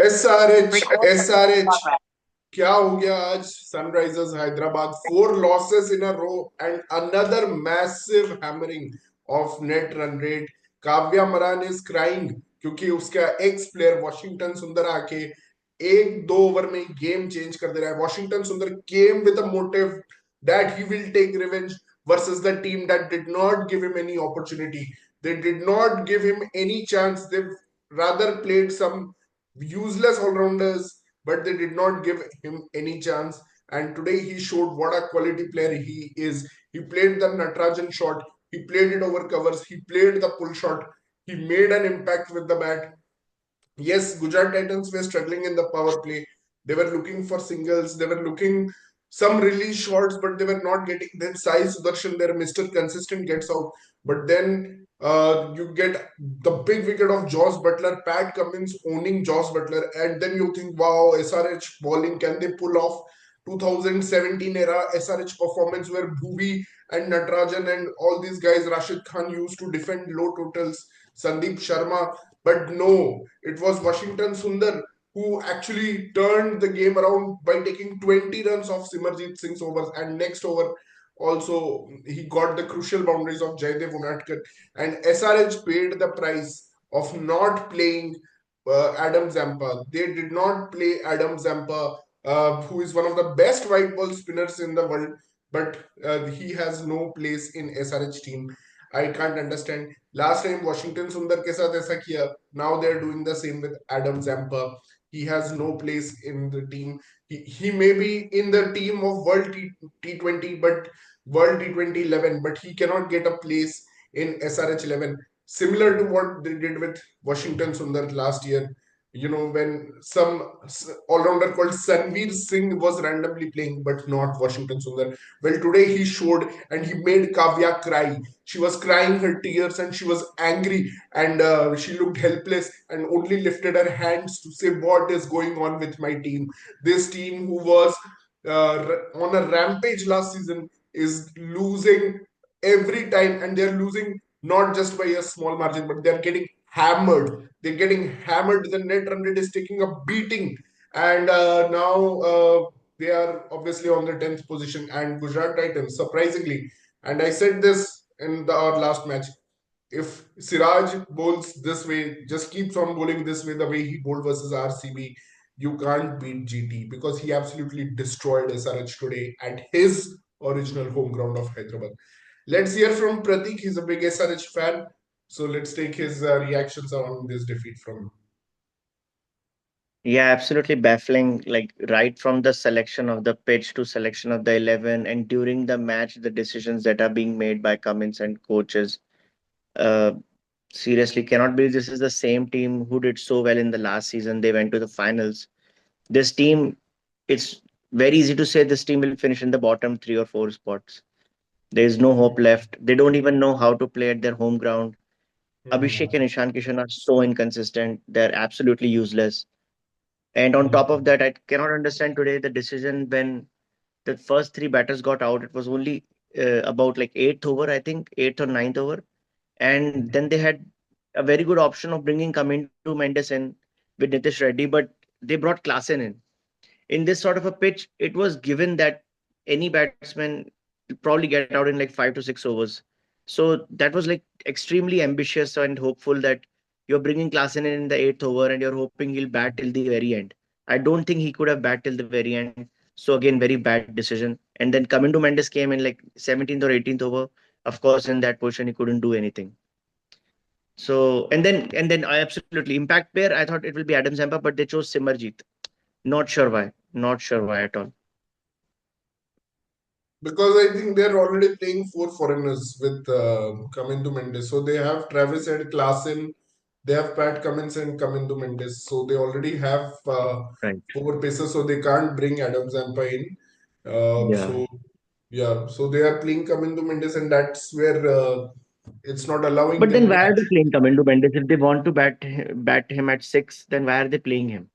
SRH क्या हो गया आज Sunrisers Hyderabad 4 losses in a row and another massive hammering of net run rate. Kavya Maran is crying क्योंकि उसका एक्स प्लेयर वॉशिंगटन सुंदर आके 1-2 ओवर में गेम चेंज कर दे रहा है. Washington Sundar came with a motive that he will take revenge versus the team that did not give him any opportunity. They did not give him any chance. They rather played some useless all-rounders, but they did not give him any chance. And today he showed what a quality player he is. He played the Natarajan shot, he played it over covers, he played the pull shot, he made an impact with the bat. Yes, Gujarat Titans were struggling in the power play. They were looking for singles, they were looking some release shots, but they were not getting. Then Sai Sudarshan, their Mr. Consistent, gets out. But then you get the big wicket of Josh Butler, Pat Cummins owning Josh Butler, and then you think, wow, SRH bowling, can they pull off 2017 era SRH performance where Bhuvi and Natarajan and all these guys, Rashid Khan, used to defend low totals, Sandeep Sharma, but no, it was Washington Sundar who actually turned the game around by taking 20 runs off Simarjeet Singh's overs. And next over, also, he got the crucial boundaries of Jaydev Unadkat. And SRH paid the price of not playing Adam Zampa. They did not play Adam Zampa, who is one of the best white ball spinners in the world, but he has no place in SRH team. I can't understand. Last time Washington Sundar के साथ ऐसा किया. Now they're doing the same with Adam Zampa. He has no place in the team. He may be in the team of World T20, but World T20 11, but he cannot get a place in SRH 11. Similar to what they did with Washington Sundar last year. You know, when some all-rounder called Sanveer Singh was randomly playing, but not Washington Sundar. Well, today he showed and he made Kavya cry. She was crying her tears and she was angry and she looked helpless and only lifted her hands to say, what is going on with my team? This team who was on a rampage last season is losing every time, and they're losing not just by a small margin, but they're getting hammered. They're getting hammered. The net run rate is taking a beating, and now they are obviously on the 10th position. And Gujarat Titans, surprisingly, and I said this in our last match, if Siraj bowls this way, just keeps on bowling this way, the way he bowled versus RCB, you can't beat GT because he absolutely destroyed SRH today at his original home ground of Hyderabad. Let's hear from Pratik. He's a big SRH fan. So let's take his reactions on this defeat from him. Yeah, absolutely baffling. Like right from the selection of the pitch to selection of the 11, and during the match, the decisions that are being made by Cummins and coaches. Uh, Seriously, cannot believe this is the same team who did so well in the last season. They went to the finals. This team, it's very easy to say this team will finish in the bottom 3 or 4 spots. There is no hope left. They don't even know how to play at their home ground. Abhishek and Ishan Kishan are so inconsistent. They're absolutely useless. And on top of that, I cannot understand today the decision when the first three batters got out. It was only about like eighth over, I think, eighth or ninth over. And then they had a very good option of bringing Kamindu Mendes in with Nitish Reddy, but they brought Klassen in. In this sort of a pitch, it was given that any batsman will probably get out in like 5 to 6 overs. So that was like extremely ambitious and hopeful that you're bringing Klassen in the eighth over and you're hoping he'll bat till the very end. I don't think he could have bat till the very end. So again, very bad decision. And then Kamindu Mendes came in like 17th or 18th over. Of course, in that position, he couldn't do anything. So and then I absolutely impact player. I thought it will be Adam Zampa, but they chose Simarjeet. Not sure why. Not sure why at all. Because I think they're already playing 4 foreigners with Kamindu Mendes. So they have Travis and Klassen, they have Pat Cummins and Kamindu Mendes. So they already have Right. 4 pacers, so they can't bring Adam Zampa in. Yeah. So yeah, so they are playing Kamindu Mendes, and that's where it's not allowing But then them to why are they actually. playing Kamindu Mendes? If they want to bat him at six, then why are they playing him?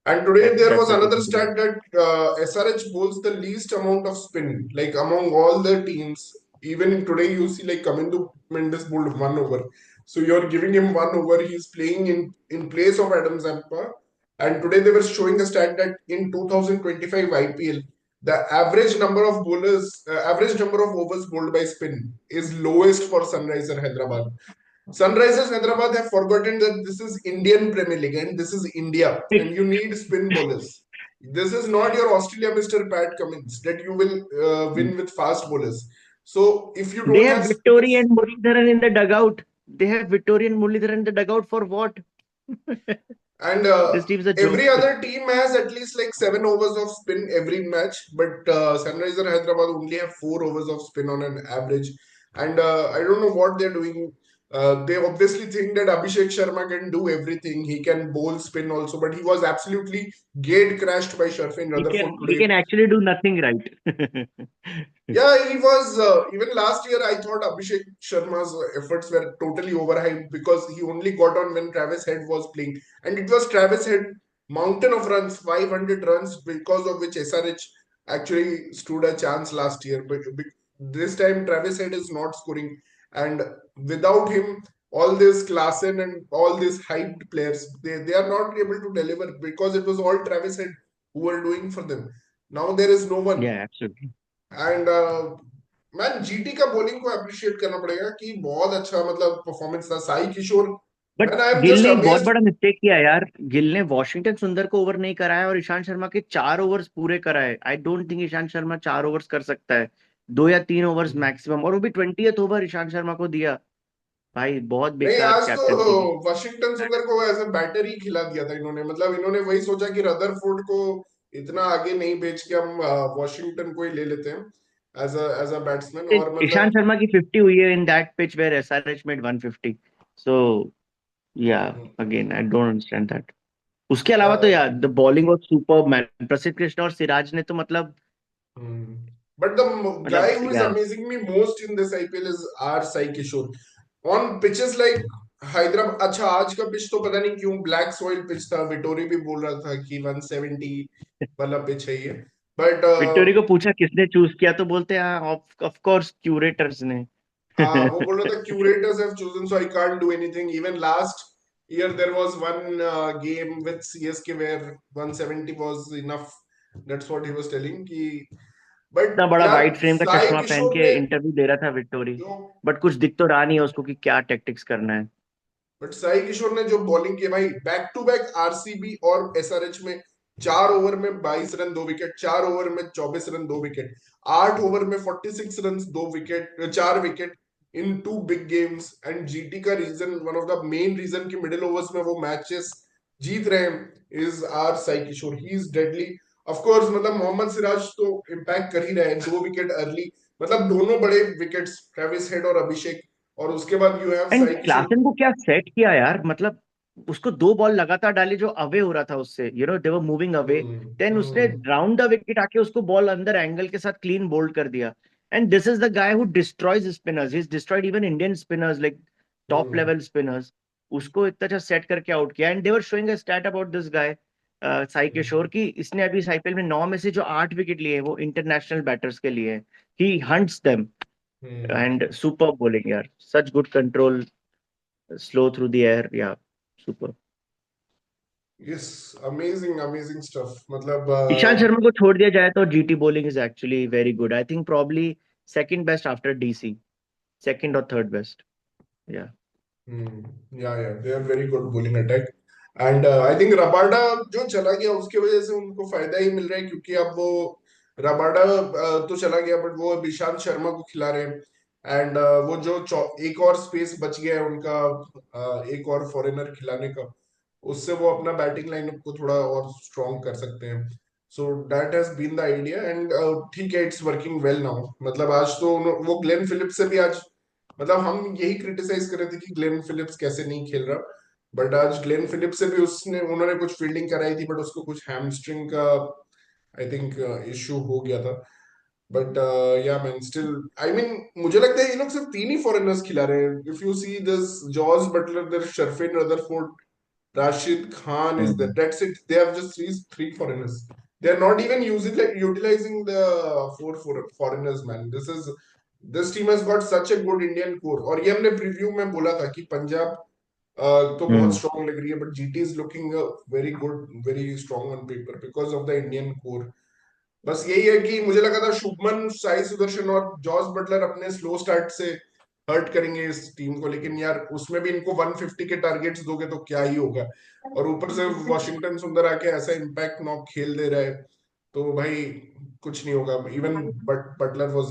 And today there That's was the another question to me. stat that SRH bowls the least amount of spin, like among all the teams. Even today, you see like Kamindu Mendes bowled 1 over. So you're giving him 1 over. He's playing in place of Adam Zampa. And today they were showing a stat that in 2025 IPL, the average number of average number of overs bowled by spin is lowest for Sunrisers Hyderabad. Sunrisers Hyderabad have forgotten that this is Indian Premier League and this is India, and you need spin bowlers. This is not your Australia, Mr. Pat Cummins, that you will win with fast bowlers. So if you They don't have have Vittori spinners, and Muralidharan in the dugout. They have Vittori and Muralidharan in the dugout for what? and This team's a joke. every other team has at least like 7 overs of spin every match, but Sunrisers Hyderabad only have 4 overs of spin on an average. And I don't know what they're doing. They obviously think that Abhishek Sharma can do everything. He can bowl spin also, but he was absolutely gate crashed by Sharfin Rutherford He today. can actually do nothing right. Yeah, he was even last year. I thought Abhishek Sharma's efforts were totally overhyped because he only got on when Travis Head was playing, and it was Travis Head mountain of runs, 500 runs, because of which SRH actually stood a chance last year. But this time Travis Head is not scoring, and without him, all this Klassen and all these hyped players, they are not able to deliver because it was all Travis Head who were doing for them. Now there is no one. Yeah, absolutely. And man GT का bowling को appreciate करना पड़ेगा कि बहुत अच्छा मतलब performance था Sai Kishore but man I am Gill just ने एक बहुत अमेज्ड बड़ा मिस्टेक किया यार। गिल ने वॉशिंगटन सुंदर को ओवर नहीं कराया और ईशांत शर्मा के 4 ओवर्स पूरे कराए। I don't think Ishant Sharma 4 overs कर सकता है। 2 या 3 ओवर्स मैक्सिमम, और वो भी 20th ओवर ईशांत शर्मा को दिया। भाई बहुत नहीं बेकार आज तो कैप्टनसी की। वाशिंगटन सुंदर को एज अ बैटर ही खिला दिया था इन्होंने मतलब इन्होंने वही सोचा कि रदरफोर्ड को इतना आगे नहीं भेज के हम वॉशिंगटन को ही ले लेते हैं एज अ बैट्समैन और ईशांत मतलब शर्मा की 50 हुई है in that pitch where SRH made 150। So yeah, again I don't understand that. उसके अलावा तो यार the bowling was superb man. Prasidh Krishna और सिराज ने तो But the guy who is या amazing me most in this IPL is R Sai Kishore. On pitches like Hyderabad अच्छा आज का पिच तो पता नहीं क्यों ब्लैक सॉइल पिच था विटोरी भी बोल रहा था कि 170 वाला पिच है ये बट विक्टोरी को पूछा किसने चूज किया तो बोलते हैं ऑफ कोर्स क्यूरेटर्स ने। वो बोल रहा था curators have chosen so I can't do anything even last year there was one game with CSK where 170 was enough that's what he was telling कि बट इतना बड़ा यार वाइट फ्रेम का साई चश्मा पहन किशोर के ने इंटरव्यू दे रहा था विक्टोरी। जो बट कुछ दिख तो रहा नहीं है उसको कि क्या टैक्टिक्स करना है। बट साई किशोर ने जो बॉलिंग की भाई बैक टू बैक आरसीबी और एसआरएच में 4 ओवर में 22 रन 2 विकेट 4 ओवर में 24 रन 2 विकेट 8 ओवर में 46 run 2 wicket 4 wicket in two big games and GT का reason one of the main reason की मिडिल ओवर्स में वो मैचेस जीत रहे हैं is R Sai Kishore he is deadly of course मतलब मोहम्मद सिराज तो इम्पैक्ट कर ही रहे हैं 2 विकेट अर्ली मतलब दोनों बड़े विकेट्स ट्रेविस हेड और अभिषेक और उसके बाद you have and Sai Kishore Klaasen को क्या सेट किया यार, मतलब उसको 2 बॉल लगातार डाली जो अवे हो रहा था उससे, they were moving away. Hmm then उसने हम्म राउंड द विकेट आके उसको बॉल अंदर एंगल के साथ क्लीन बोल्ड कर दिया। And this is the guy who destroys spinners. He destroyed even Indian spinners, like top hmm level spinners. उसको इतना अच्छा सेट करके आउट किया। And they were showing a stat about this guy Sai Kishore की, इसने अभी इस आईपीएल में 9 में से जो 8 विकेट लिए हैं वो इंटरनेशनल बैटर्स के लिए। He hunts them. Hmm and super bowling यार, such good control, slow through the air. Yeah, super. Yes amazing amazing stuff मतलब ईशांत शर्मा को छोड़ दिया जाए तो GT bowling is actually very good. I think probably second best after DC, second और third best. Yeah yeah they are very good bowling attack and I think Rabada जो चला गया उसकी वजह से उनको फायदा ही मिल रहा है क्योंकि अब वो रबाडा तो चला गया बट वो अब ईशांत शर्मा को खिला रहे हैं एंड वो जो एक और स्पेस बच गया है उनका एक और फॉरेनर खिलाने का उससे वो अपना बैटिंग लाइनअप को थोड़ा और स्ट्रॉन्ग कर सकते हैं so that has been the idea and ठीक है इट्स वर्किंग वेल नाउ मतलब आज तो वो ग्लेन फिलिप्स से भी आज मतलब हम यही क्रिटिसाइज कर रहे थे कि ग्लेन फिलिप्स कैसे नहीं खेल रहा बट आज ग्लेन फिलिप्स से भी उसने उन्होंने कुछ फील्डिंग कराई थी बट उसको कुछ हैमस्ट्रिंग का आई थिंक इश्यू हो गया था बट या मैन स्टिल आई मीन मुझे लगता है ये लोग सिर्फ 3 ही फॉरेनर्स खिला रहे हैं if you see this George Buttler there Sherfane Rutherford Rashid Khan is there. That's it. They have just three foreigners. They are not even utilizing the four foreigners, man. This team has got such a good Indian core. और ये हमने preview में बोला था कि पंजाब तो बहुत हम्म। Strong लग रही है, but GT is looking very good, very strong on paper because of the Indian core. बस यही है कि मुझे लगा था शुभमन, साई सुदर्शन और जॉस बटलर अपने स्लो स्टार्ट से हर्ट करेंगे इस टीम को, लेकिन यार उसमें भी इनको 150 के टारगेट्स दोगे तो क्या ही होगा। और ऊपर से वॉशिंगटन सुंदर आके ऐसा इम्पैक्ट नॉक खेल दे रहा है, तो भाई कुछ नहीं होगा। Even Buttler was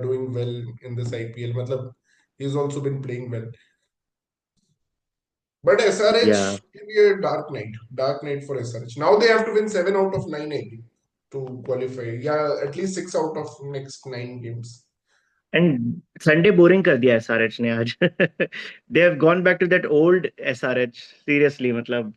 doing well in this IPL, मतलब he is also been playing well. But SRH या के लिए dark night for SRH. Now they have to win 7 out of 9 I think to qualify, या at least 6 out of next 9 games. And Sunday boring कर दिया SRH ने आज। They have gone back to that old SRH seriously, मतलब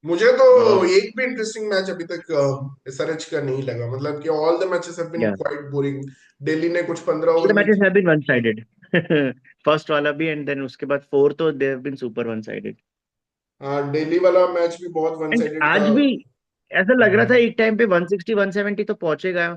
मुझे तो uh, एक भी इंटरेस्टिंग मैच अभी तक एसआरएच का नहीं लगा, मतलब कि all the matches have been yeah quite boring. Delhi ने कुछ 15 ऑल ओवर द में मैचेस हैव बीन वन किया। साइडेड। फर्स्ट वाला भी एंड देन उसके बाद फोर्थ, तो they have been super one sided. हाँ, दिल्ली वाला मैच भी बहुत वन एंड साइडेड था। आज भी ऐसा लग रहा था हम्म। एक टाइम पे 160 170 तो पहुंचेगा,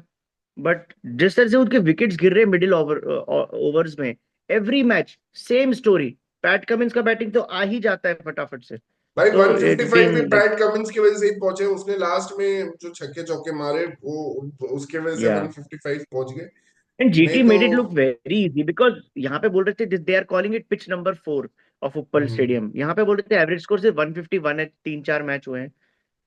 बट जिस तरह से उनके विकेट्स गिर रहे मिडिल ओवर्स में, every match same story. PAT Cummins का बैटिंग तो आ ही जाता है फटाफट से। भाई तो इट्स 155 भी बीन लाइक, पैट कमिंस की वजह से ही पहुंचे, उसने लास्ट में जो छक्के चौके मारे वो उसके वजह से या 155 पहुंच गए। एंड नहीं जीटी तो made it look very easy, because यहाँ पे बोल रहे थे they are calling it pitch number 4 of Uppal hmm stadium. यहाँ पे बोल रहे थे एवरेज स्कोर सिर्फ 151 है, 3 4 मैच हुए हैं।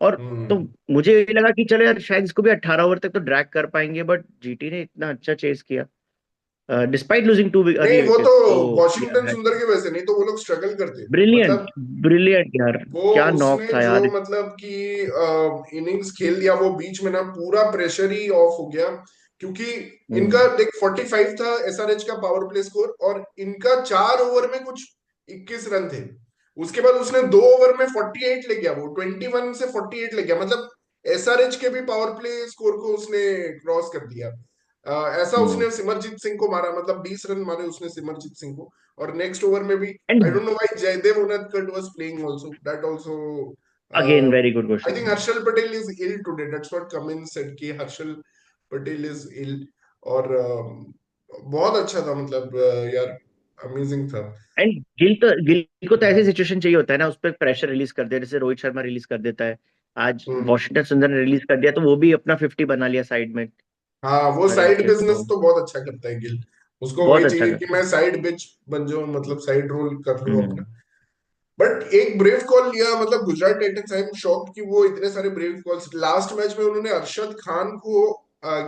और तो हम्म। मुझे ये लगा कि चलो यार शायद इसको भी 18 ओवर तक तो ड्रैग कर पाएंगे, बट जीटी ने इतना अच्छा चेस किया डिस्पाइट लूजिंग टू अर्ली नहीं, वो तो विकेट्स। तो वॉशिंगटन सुंदर की वजह से, नहीं तो वो लोग स्ट्रगल करते ब्रिलियंट, मतलब। ब्रिलियंट यार, वो क्या नॉक उसने था जो यार। मतलब कि इनिंग्स खेल दिया वो बीच में ना, पूरा प्रेशर ही ऑफ हो गया। क्योंकि इनका हम्म। देख 45 था एसआरएच का पावर प्ले स्कोर, और इनका 4 ओवर में कुछ 21 रन थे। उसके बाद उसने 2 ओवर में 48 ले गया, वो 21 से 48 ले गया, मतलब एसआरएच के भी पावर प्ले स्कोर को उसने क्रॉस कर दिया। ऐसा हम्म। उसने सिमरजीत सिंह को मारा, मतलब 20 रन मारे उसने सिमरजीत सिंह को। और नेक्स्ट ओवर में भी I and don't know why Jaydev Unadkat was playing also. That also, again uh, very good I think question. Harshal Patel is ill today. That's what Cummins said कि Harshal Patel is ill। और बहुत अच्छा था, मतलब यार amazing था। And Gill को तो ऐसी सिचुएशन चाहिए होता है ना, उस पर प्रेशर रिलीज कर दे, जैसे रोहित शर्मा रिलीज कर देता है। आज हम्म। वॉशिंगटन सुंदर ने रिलीज कर दिया, तो वो भी अपना 50 बना लिया साइड में हाँ, वो आराम साइड से। बिजनेस तो तो बहुत अच्छा करता है गिल। उसको बहुत वही अच्छा चाहिए कि करता है। मैं साइड बिच बन जाऊं, मतलब साइड रोल कर लूं अपना। हम्म। बट एक ब्रेव कॉल लिया, मतलब Gujarat Titans, I am shocked कि वो इतने सारे ब्रेव कॉल्स लास्ट मैच में उन्होंने अरशद खान को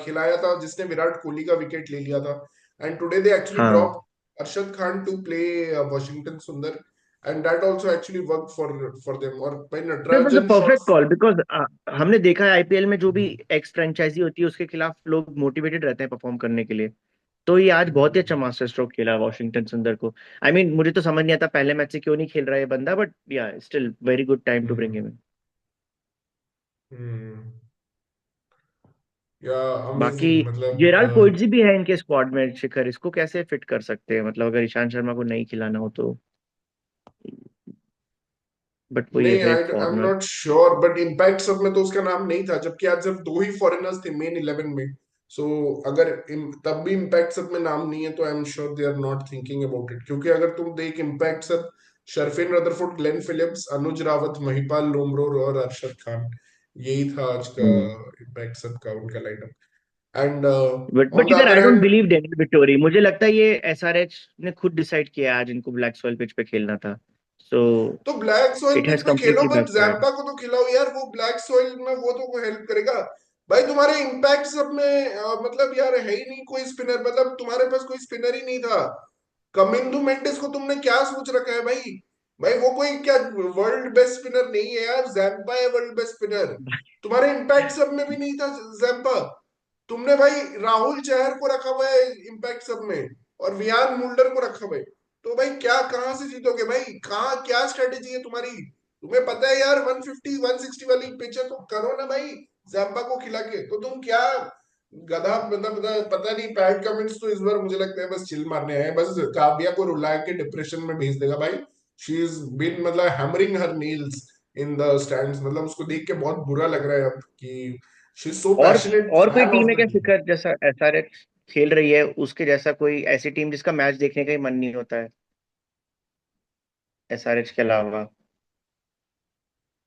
खिलाया था, जिसने विराट कोहली का विकेट ले लिया था। एंड टुडे दे एक्चुअली हाँ, drop Arshad Khan to play Washington Sundar, and that also actually work for them. और भाई it was the Natarajan perfect shots. Call, because हमने देखा है आईपीएल में जो भी एक्स फ्रेंचाइजी होती है उसके खिलाफ लोग मोटिवेटेड रहते हैं परफॉर्म करने के लिए। तो ये आज बहुत ही अच्छा मास्टर स्ट्रोक खेला वॉशिंगटन सुंदर को। आई मीन मुझे तो समझ नहीं आता पहले मैच से क्यों नहीं खेल रहा है ये बंदा, but yeah still very good time to bring him in. Yeah बाकी अमेजिंग, मतलब जेराल्ड पोइट्जी भी है इनके स्क्वाड में, शिखर इसको कैसे फिट कर सकते हैं, मतलब अगर ईशांत शर्मा को नहीं खिलाना हो तो। बट वो ये नहीं, है आई एक am foreigner. Not sure, but impact sub में तो उसका नाम नहीं था, जबकि आज सिर्फ दो ही फॉरेनर्स थे मेन 11 में। सो अगर तब भी इम्पैक्ट सब में नाम नहीं है, तो I am sure they are not thinking about it. क्योंकि अगर तुम देख impact sub, Sherfane Rutherford, Glenn Phillips, Anuj Rawat, Mahipal Lomror और अरशद खान, यही था आज का इम्पैक्ट सब का उनका lineup. And on but the इधर other I don't hand, believe Daniel Vettori, मुझे लगता है ये एसआरएच ने खुद डिसाइड किया आज इनको ब्लैक सॉइल पिच पे खेलना था। सो तो black soil it pitch has पे खेलो, कंप्लीटली बट बैकफायर्ड। जैम्पा को तो खिलाओ यार, वो ब्लैक सॉइल में वो तो हेल्प करेगा। भाई तुम्हारे इम्पैक्ट सब में मतलब यार है ही नहीं कोई स्पिनर, मतलब तुम्हारे पास कोई स्पिनर ही नहीं था। कमिंदू मेंडिस को तुमने क्या सोच रखा है भाई? भाई वो कोई क्या वर्ल्ड बेस्ट स्पिनर नहीं है यार, जैम्पा है वर्ल्ड बेस्ट स्पिनर। तुम्हारे इम्पैक्ट सब में भी नहीं था जैम्पा। तुमने भाई राहुल चहर को रखा हुआ है इम्पैक्ट सब में, और वियान मुल्डर को रखा हुआ है। तो भाई क्या कहां से जीतोगे भाई? कहाँ क्या स्ट्रेटेजी है तुम्हारी? तुम्हें पता है यार 150 160 वाली पिच है, तो करो ना भाई, जैम्पा को खिला के। तो तुम क्या गधा, मतलब पता नहीं, पैट कमिंस तो इस बार मुझे लगता है बस चिल मारने आए हैं, बस काव्या को रुला के डिप्रेशन में भेज देगा भाई। शी इज बीन, मतलब hammering her Niels in the stands, मतलब उसको देख के बहुत बुरा लग रहा है अब कि शी इज सो और पैशनेट और कोई फैन टीम ऑफ है द क्या टीम। शिखर जैसा एसआरएच खेल रही है उसके जैसा, कोई ऐसी टीम जिसका मैच देखने का ही मन नहीं होता है? एसआरएच के अलावा?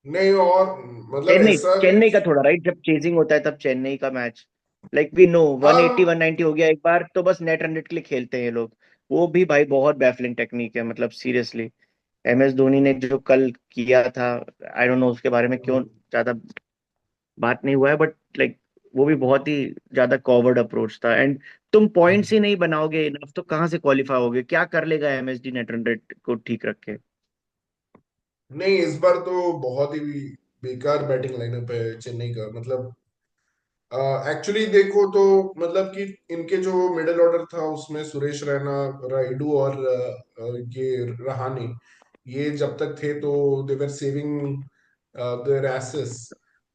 नहीं, और मतलब चेन्नई, ऐसा चेन्नई का थोड़ा राइट, जब चेजिंग होता है तब चेन्नई का मैच, लाइक वी नो 180 हम 190 हो गया एक बार तो बस नेट रन रेट के लिए खेलते हैं ये लोग। वो भी भाई बहुत बैफलिंग टेक्निक है, मतलब सीरियसली। एम एस धोनी ने जो कल किया था, आई डोंट नो उसके बारे में क्यों ज्यादा बात नहीं हुआ है, बट लाइक वो भी बहुत ही ज्यादा कॉवर्ड अप्रोच था। एंड तुम पॉइंट्स ही नहीं बनाओगे इनफ तो कहाँ से क्वालिफाई होगे? क्या कर लेगा एमएसडी नेट रन रेट को ठीक रख के? नहीं, इस बार तो बहुत ही बेकार बैटिंग लाइनअप है चेन्नई का। मतलब एक्चुअली देखो तो मतलब कि इनके जो मिडिल ऑर्डर था उसमें सुरेश रैना, राइडू और ये रहाणे, ये जब तक थे तो they were saving their aces.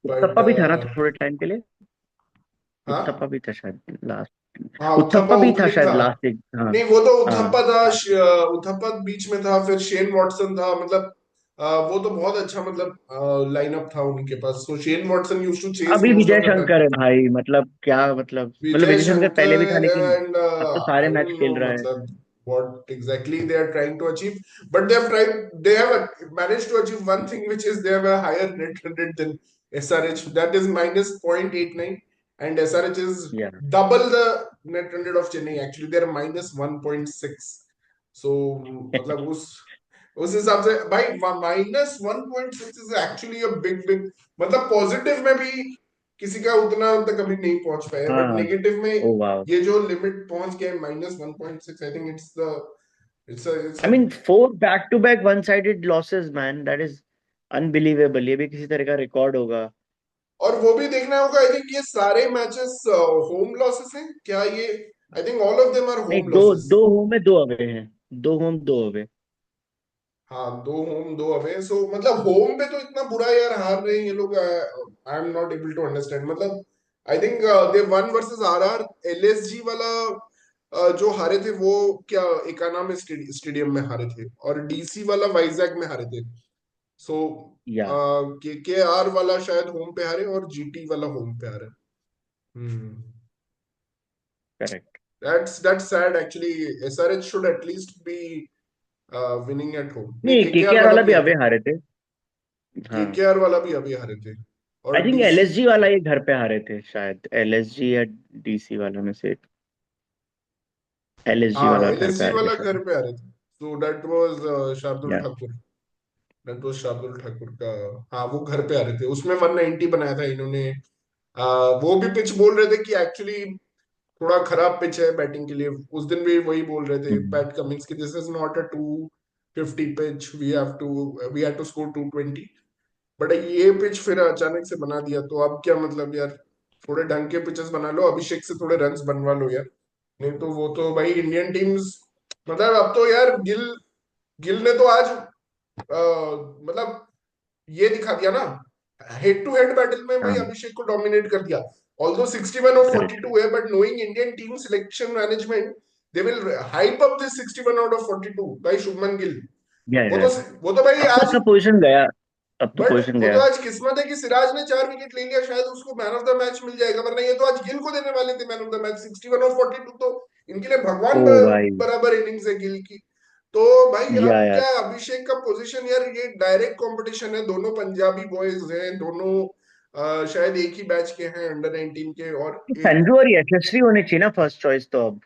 But Uthappa भी था ना थोड़े टाइम के लिए? उत्तप्पा हाँ भी था शायद लास्ट। हाँ, उथप्पा उत्तप्पा भी था ओपनिंग शायद था। लास्ट एक, हाँ। नहीं, वो तो उथप्पा हाँ था, उथप्पा बीच में था, फिर शेन वॉटसन था। मतलब वो तो बहुत अच्छा मतलब लाइनअप था उनके पास। So Shane Watson used to chase अभी most Vijay of the Shankar है भाई, मतलब क्या मतलब विजय विजय शंकर पहले भी था Shankar लेकिन and अब तो सारे I मैच don't खेल know रहा है। मतलब what exactly they are trying to achieve, but they have managed to achieve one thing, which is they have a higher net run rate than SRH. That is minus 0.89, and SRH is या double the net run rate of Chennai. Actually, they are minus 1.6. So मतलब उस हिसाब से भाई minus 1.6 is actually a big मतलब positive में भी किसी का उतना तक अभी नहीं पहुंच पाया, बट हाँ। नेगेटिव में ओ वाह। ये जो लिमिट पहुंच गया minus 1.6, I think it's I uh mean 4 back to back one sided losses man, that is unbelievable. ये भी किसी तरह का रिकॉर्ड होगा। और वो भी देखना होगा। आई थिंक ये सारे मैचेस होम लॉसेस हैं क्या ये? I think all of them are नहीं, होम दो लॉसेस। दो होम है, दो अवे हैं। दो होम, दो अवे। हाँ, दो होम दो अवे। सो मतलब होम पे तो इतना बुरा यार हार रहे हैं ये लोग। I am not able to understand. मतलब I think they won versus RR, LSG वाला जो हारे थे वो क्या एकाना में स्टेडियम में हारे थे, और डीसी वाला वाइजैक में हारे थे। सो या के आर वाला शायद होम पे हारे, और जीटी वाला होम पे हारे। Hmm. Correct. That's sad actually. SRH should at least be winning at home. नहीं, नहीं, केकेआर केकेआर वाला वाला भी भी आई अवे थिंक, हारे थे। हाँ। केकेआर वाला भी अभी हारे थे। आई और थिंक डीसी, एलएसजी वाला ये घर पे हारे थे शायद, एलएसजी या डीसी वाला में से। एलएसजी हाँ वाला घर पे एलएसजी हार गया वाला घर शायद। पे हारे थे। सो दैट वाज शार्दुल या ठाकुर। दैट वाज शार्दुल ठाकुर का। हाँ, वो घर पे हारे थे, उसमें 190 बनाया था इन्होंने। वो भी पिच बोल रहे थे कि एक्चुअली थोड़ा खराब पिच है बैटिंग के लिए। उस दिन भी वही बोल रहे थे हम्म। पैट कमिंस की, this is not a 250 pitch, we have to score 220। But ये पिच फिर अचानक से बना दिया, तो अब क्या मतलब यार? थोड़े ढंग के पिचेस बना लो, अभिषेक से थोड़े रन्स बनवा लो यार। नहीं तो वो तो भाई इंडियन टीम्स मतलब अब तो यार गिल गिल ने तो आज मतलब ये दिखा दिया ना, हेड टू हेड बैटल में भाई हाँ अभिषेक को डोमिनेट कर दिया। ऑल्दो 61 और करेक्ट। 42 है, but knowing Indian team selection management, they will hype up this 61 out of 42 भाई शुभमन गिल। वो या तो वो तो भाई अब तो आज, उसका पोजीशन गया। अब तो बट पोजीशन वो तो गया। आज किस्मत है कि सिराज ने 4 विकेट ले लिया, शायद उसको मैन ऑफ द मैच मिल जाएगा, वरना ये तो आज गिल को देने वाले थे मैन ऑफ द मैच। 61 और 42 तो इनके लिए ओ भगवान भाई। बराबर इनिंग्स है गिल की। तो भाई या अब या क्या अभिषेक का पोजीशन यार, ये डायरेक्ट कंपटीशन है। दोनों पंजाबी बॉयज हैं, दोनों शायद एक ही बैच के हैं, अंडर 19 के। और एक, संजू और यशस्वी होने चाहिए ना फर्स्ट चॉइस तो अब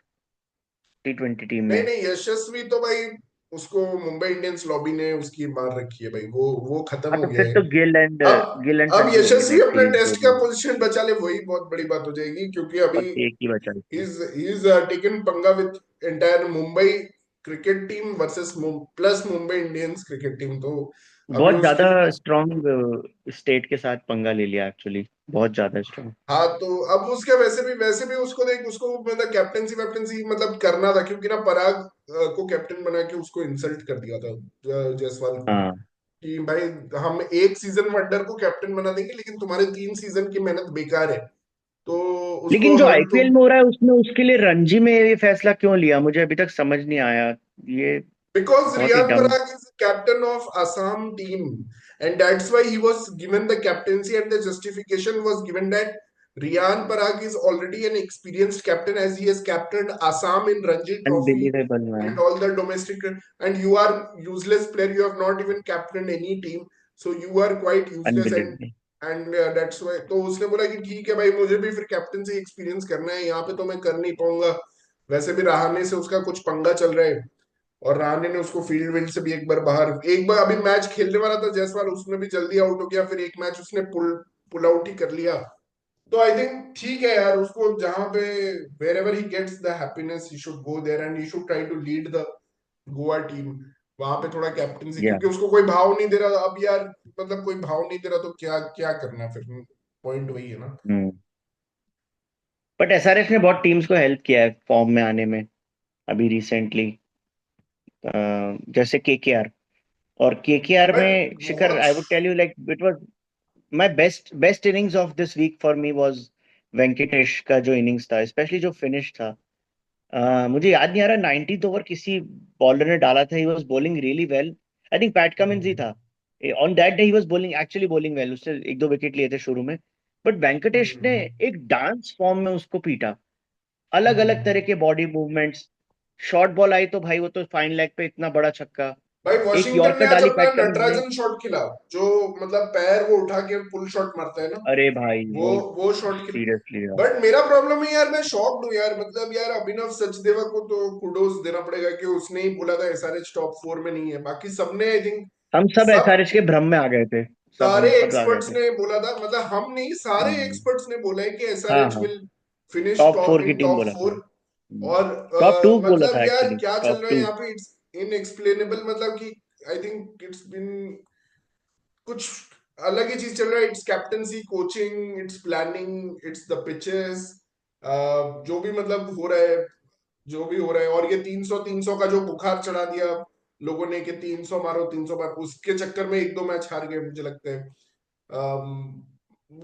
T20 टीम नहीं में। नहीं, यशस्वी तो भाई उसको मुंबई इंडियंस लॉबी ने उसकी मार रखी है भाई। वो खत्म हाँ हो तो गया फिर है। तो अब गिल एंड अब संजू होंगे यशस्वी नेक्स्ट अपना सीरीज टेस्ट का दोनों। पोजीशन बचा ले, वही बहुत बड़ी बात हो जाएगी, क्योंकि अभी बस एक ही बचा है। he's taken पंगा with entire Mumbai cricket team versus plus Mumbai Indians cricket team. तो अभी बहुत ज्यादा उसकी, स्ट्रॉन्ग स्टेट के साथ पंगा ले लिया एक्चुअली, बहुत ज्यादा स्ट्रॉन्ग। हाँ तो अब उसके वैसे भी उसको देख, उसको मतलब कैप्टनसी वैप्टनसी मतलब करना था, क्योंकि ना पराग को कैप्टन बना के उसको इंसल्ट कर दिया था जायसवाल को, हाँ कि भाई हम एक सीजन वंडर को कैप्टन बना देंगे, लेकिन तुम्हारे 3 सीजन की मेहनत बेकार है। तो लेकिन उसको जो हर्ट तो, आईपीएल में हो रहा है उसमें उसके लिए रणजी में ये फैसला क्यों लिया, मुझे अभी तक समझ नहीं आया। ये because बहुत ही Riyad डम। Mahrez is captain of Assam team, and that's why he was given the captaincy, and the justification was given that Riyan Parag is already an experienced captain as he has captained Assam in Ranji Trophy unbelievable and man. all the domestic, and you are useless player. You have not even captained any team, so you are quite useless, unbelievable. and that's why. तो उसने बोला कि ठीक है भाई, मुझे भी फिर कैप्टन से एक्सपीरियंस करना है, यहाँ पे तो मैं कर नहीं पाऊंगा। वैसे भी रहाणे से उसका कुछ पंगा चल रहा है, और रहाणे ने उसको फील्ड विल्ड से भी एक बार अभी मैच खेलने वाला था जायसवाल, उसमें भी जल्दी आउट हो गया, फिर एक मैच उसने पुल पुल आउट ही कर लिया। तो आई थिंक ठीक है यार, उसको जहां पे wherever he gets the happiness he should go there, and he should try to lead the Goa team. वहां पे थोड़ा कैप्टनसी, या. क्योंकि उसको कोई भाव नहीं दे रहा अब यार, मतलब कोई भाव नहीं दे रहा तो क्या क्या करना फिर। पॉइंट वही है ना। हम्म. बट एसआरएच ने बहुत टीम्स को हेल्प किया है फॉर्म में आने में अभी रिसेंटली, जैसे केकेआर. और केकेआर बट में शिखर, बहुत I would tell you like it was my best best innings of this week for me was Venkatesh का जो इनिंग्स था, स्पेशली जो फिनिश था. मुझे याद नहीं आ रहा 19th ओवर किसी बॉलर ने डाला था, he was bowling really well. I think Pat Cummins ही था. On that day he was bowling actually bowling well, उससे एक दो विकेट लिए थे शुरू में. बट वेंकटेश ने एक डांस फॉर्म में उसको पीटा. अलग अलग तरह के बॉडी मूवमेंट्स. शॉर्ट बॉल आई तो भाई वो तो फाइन लेग पे इतना बड़ा छक्का. भाई एक वॉशिंगटन ने यॉर्कर आज डाली अपना पैट कमिंस ने. नटराजन शॉट खेला, जो मतलब पैर वो उठा के पुल शॉट मारता है ना, अरे भाई वो वो वो शॉट खेला। सीरियसली यार. बट मेरा प्रॉब्लम है यार, मैं शॉक्ड हूँ यार, मतलब यार अभिनव सचदेवा को तो कुडोस देना पड़ेगा कि उसने ही बोला था एसआरएच टॉप 4 में नहीं है, बाकी सबने आई थिंक हम सब सब एसआरएच के भ्रम में आ गए थे. सब सारे हम सब आ गए एक्सपर्ट्स थे. ने बोला था, मतलब हम नहीं, सारे हम्म. एक्सपर्ट्स ने बोला है कि हाँ एसआरएच हाँ. विल फिनिश टॉप टॉप 4 की इन टीम टॉप बोला था. 4। और टॉप 2 बोला मतलब था यार एक्चुअली, क्या चल टॉप रहा है 2. यहाँ पे, इट्स इनएक्सप्लेनेबल, मतलब कि आई थिंक इट्स बिन कुछ अलग ही चीज चल रहा है। It's captaincy, coaching, it's planning, it's the pitches, जो भी मतलब हो रहा है, जो भी हो रहा है। और ये 300 का जो बुखार चढ़ा दिया लोगों ने कि 300 मारो 300 मारो, उसके चक्कर में एक दो मैच हार गए मुझे लगता है।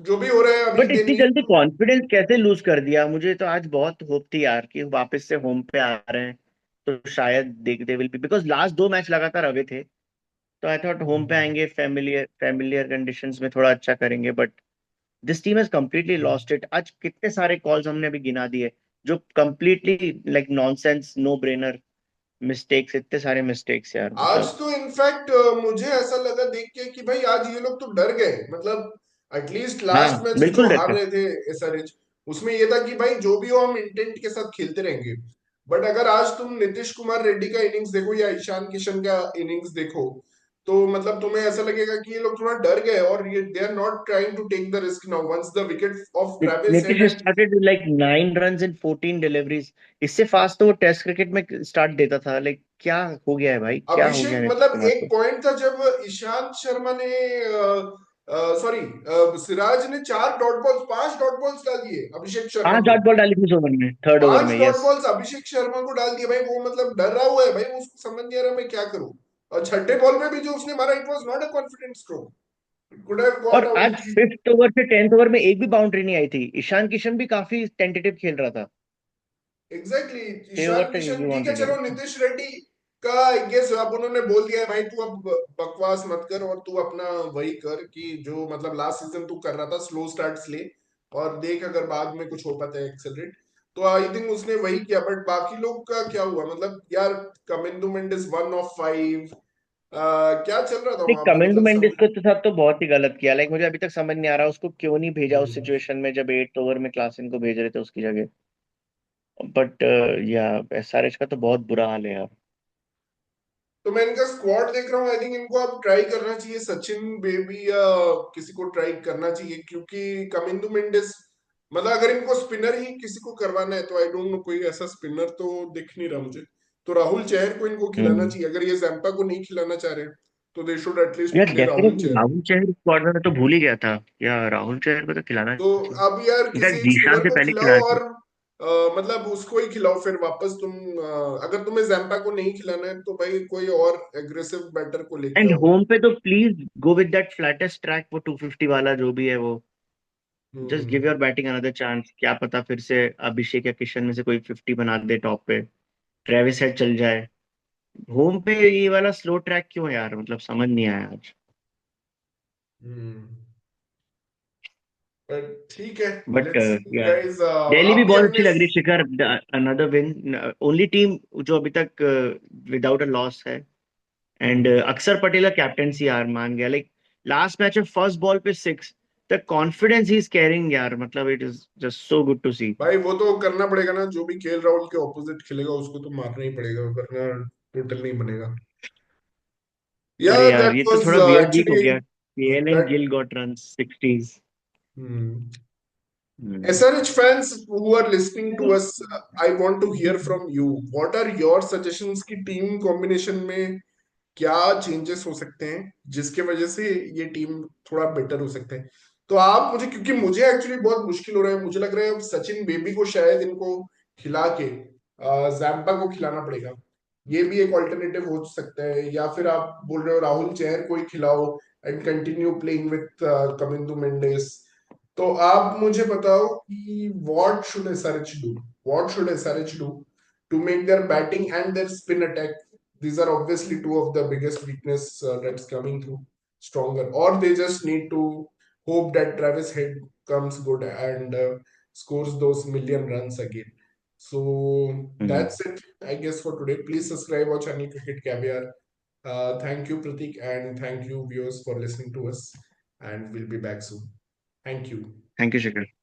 जो भी हो रहा है अभी बट इतनी दिल्ली। जल्दी कॉन्फिडेंस कैसे लूज कर दिया? मुझे तो आज बहुत होप थी यार कि वापस से होम पे आ रहे हैं तो शायद they will be, because last दो मैच लगातार अवे थे. तो आई थॉट होम पे आएंगे, फेमिलियर फेमिलियर कंडीशंस में थोड़ा अच्छा करेंगे. But this team has completely lost it. आज कितने सारे कॉल्स हमने अभी गिना दिए जो completely like nonsense, no brainer mistakes, इतने सारे मिस्टेक्स यार, आज मतलब. तो इनफैक्ट मुझे ऐसा लगा देख के कि भाई आज ये लोग तो डर गए, मतलब एटलीस्ट हाँ लास्ट मैच जो बिल्कुल हार रहते. रहे थे एसआरएच, उसमें ये था कि भाई जो भी हो हम इंटेंट के साथ खेलते रहेंगे। बट अगर आज तुम नीतीश कुमार रेड्डी का इनिंग्स देखो या ईशान किशन का इनिंग्स देखो, तो मतलब तुम्हें ऐसा लगेगा कि ये लोग थोड़ा डर गए, और ये they are not trying to take the risk now once the wicket of Travis Head Nitish and started like 9 runs इन 14 डिलीवरीज. इससे फास्ट तो वो टेस्ट क्रिकेट में स्टार्ट देता था. लाइक क्या हो गया है भाई, क्या हो गया अभिषेक, नीतीश मतलब कुमार एक को? पॉइंट था जब ईशांत शर्मा ने सॉरी सिराज ने 4 डॉट बॉल्स 5 डॉट बॉल्स डाल दिए अभिषेक शर्मा 5 को। डॉट बॉल डाली थी इस ओवर में, थर्ड ओवर पांच में. Dot yes. Balls Abhishek Sharma को डाल दिए भाई, वो मतलब डर रहा हुआ है भाई, उसको समझ नहीं आ रहा मैं क्या करूं। और छठे बॉल में भी जो उसने मारा, it was not a confident stroke, it could have और गॉट आज आउट। 5th ओवर से 10th ओवर में एक भी बाउंड्री नहीं आई थी. ईशान किशन भी काफी टेंटेटिव खेल रहा था. एग्जैक्टली छह ओवर ईशान तक एक किशन भी ठीक है, बाउंड्री नहीं चलो आई थी. नीतीश रेड्डी का आई गेस अब उन्होंने बोल दिया है भाई तू अब बकवास मत कर, और तू अपना वही कर कि जो मतलब लास्ट सीजन तू कर रहा था, स्लो स्टार्ट्स ले, और देख अगर बाद में कुछ हो पाता है एक्सेलरेट। तो आई थिंक उसने वही किया, बट बाकी लोग का क्या हुआ, मतलब यार कमिंदु मेंडिस 1 ऑफ 5, क्या चल रहा था नहीं, वहां पे, कमिंस मतलब मेंडिस समझ। को तो साथ तो बहुत ही गलत किया. लाइक मुझे अभी तक समझ नहीं आ रहा उसको क्यों नहीं भेजा उस हम्म। सिचुएशन में जब 8th ओवर में क्लासन को भेज रहे थे उसकी जगह. बट या एसआरएच का तो बहुत बुरा हाल है यार. तो मैं इनका स्क्वाड देख रहा हूँ, आई थिंक इनको अब ट्राई करना चाहिए, सचिन बेबी या किसी को ट्राई करना चाहिए, क्योंकि कमिंदु मेंडिस, मतलब अगर इनको स्पिनर ही किसी को करवाना है तो आई डोंट नो, कोई ऐसा स्पिनर तो दिख नहीं रहा मुझे। तो राहुल चहर को इनको खिलाना हम्म. चाहिए, अगर ये जैम्पा को नहीं खिलाना चाह रहे तो दे शुड एटलीस्ट यार play Rahul definitely Chahar. Rahul Chahar squad में मैं तो भूल ही गया था. या राहुल चहर को तो खिलाना तो चाहिए. अब यार किसी इनफैक्ट एक जीशान स्पिनर से को पहले खिलाओ, खिलाना और चाहिए. मतलब उसको ही खिलाओ फिर वापस तुम। अगर तुम्हें जैम्पा को नहीं खिलाना है तो भाई कोई और एग्रेसिव बैटर को लेके एंड आओ। होम पे तो please go with that flattest track, वो 250 वाला जो भी है वो. Just give hmm. Your batting another chance. क्या पता फिर से अभिषेक या किशन में से कोई 50 बना दे टॉप पे, ट्रेविस हेड चल जाए. होम पे ये वाला स्लो ट्रैक क्यों है यार, मतलब समझ नहीं आया आज. हम्म। ठीक है, बट लेट्स सी या गाइस। दिल्ली भी आपके बहुत अपने अच्छी लग रही है, Shikhar. Another win, only team जो अभी तक विदाउट अ लॉस है। एंड हम्म, अक्षर पटेल का कैप्टेंसी यार मान गया, लाइक लास्ट मैच में फर्स्ट बॉल पे 6, the confidence he is carrying यार, मतलब it is just so good to see. भाई वो तो करना पड़ेगा ना, जो भी केएल राहुल के ऑपोजिट खेलेगा उसको तो मारना ही पड़ेगा, वरना टोटल नहीं बनेगा। या अरे यार दैट ये तो वाज थोड़ा वियर्ड वीक हो एक्चुअली गया, KL and that Gill got run 60s। SRH fans who are listening to us, I want to hear from you. What are your suggestions की टीम कॉम्बिनेशन में क्या चेंजेस हो सकते हैं जिसके वजह से ये टीम थोड़ा बेटर हो सकते हैं? तो आप मुझे, क्योंकि मुझे एक्चुअली बहुत मुश्किल हो रहा है, मुझे लग रहा है अब सचिन बेबी को शायद इनको खिला के जैम्पा को खिलाना पड़ेगा। ये भी एक ऑल्टरनेटिव हो सकता है, या फिर आप बोल रहे हो राहुल चहर को ही खिलाओ and continue playing with Kamindu Mendis. तो आप मुझे बताओ कि what should SRH do, what should SRH do to make their batting and their spin attack, these are obviously two of the biggest weakness that's coming through stronger, or they just need to hope that Travis Head comes good and scores those million runs again. So that's it, I guess, for today. Please subscribe our channel Cricket Caviar. Thank you Pratik, and thank you viewers for listening to us, and we'll be back soon. Thank you. Thank you Shikhar.